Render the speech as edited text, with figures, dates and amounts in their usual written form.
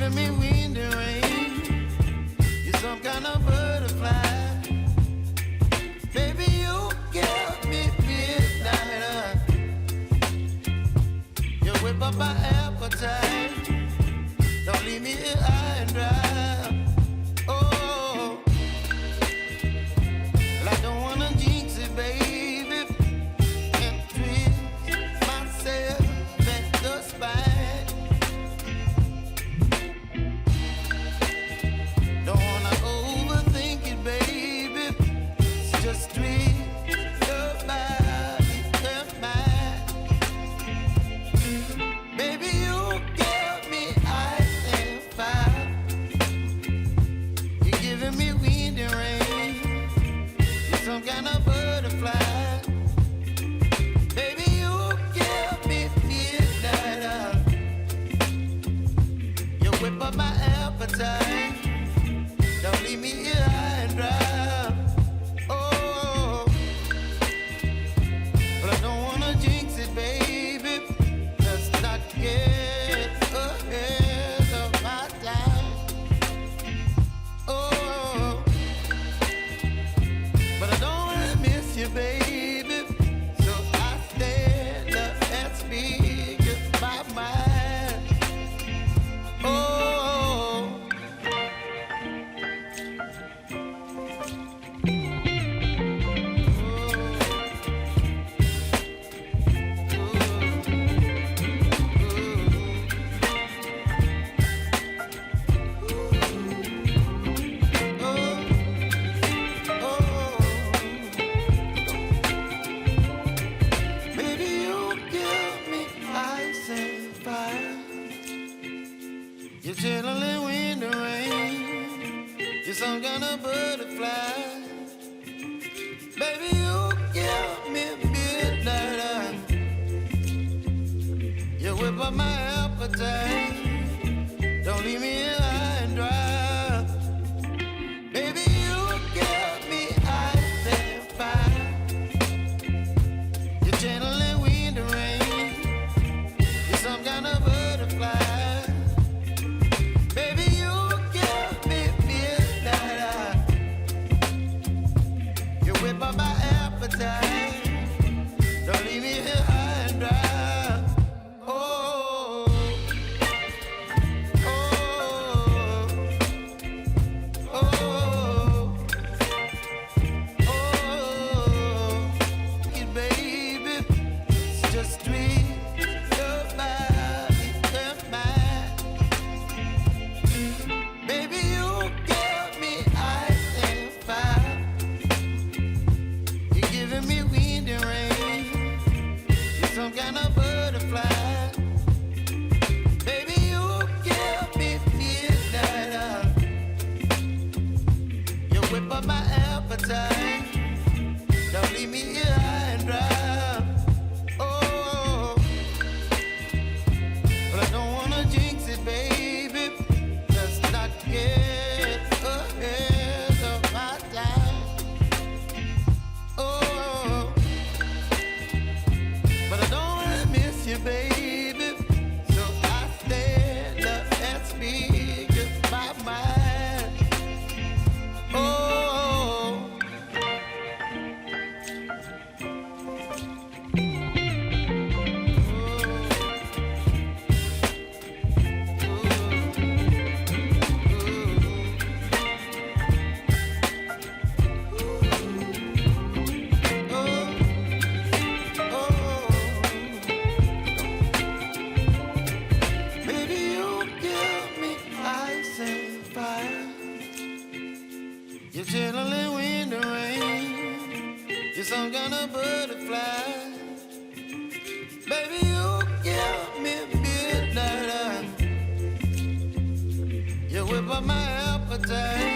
giving me wind and rain. You're some kind of butterfly. Baby, you give me midnight. You whip up my appetite. Don't leave me here high and dry. Oh, well, I don't wanna jinx it, baby, and twist myself at the spine. Don't wanna overthink it, baby. It's just twist your body and mine. Baby, you give me ice and fire. You're giving me wind and rain. You're some kind of butterfly. Baby, you give me midnight. You whip up my appetite. Don't leave me here high and dry. Oh, but I don't wanna jinx it, baby. Let's not get ahead of my time. Oh, but I don't wanna miss you, baby. So I stand up and speak my mind. Oh. Baby, you give me ice and fire. You're chilling wind and rain. You're some kind of butterfly. Baby, you give me midnight. You whip up my appetite. Don't leave me here high and dry. Baby, you give me ice and fire. You're channeling wind and rain. You're some kind of butterfly. Baby, you give me midnight. You whip up my appetite. Don't leave me here high and dry. Oh, oh, oh, oh, baby, it's just twist your body and mine. Baby, you give me ice and fire. You're giving me wind and rain. You're some kind of butterfly. Baby, you give me midnight. You whip up my appetite. Don't leave me here high and dry. Oh, but I don't wanna jinx it, baby. Let's not get ahead of my time. Oh, but I don't wanna miss you, baby. So I stand up and speak my mind. Oh. Baby, you give me ice and fire. You're chilling wind and rain. You're some kind of butterfly. Baby, you give me midnight. You whip up my appetite.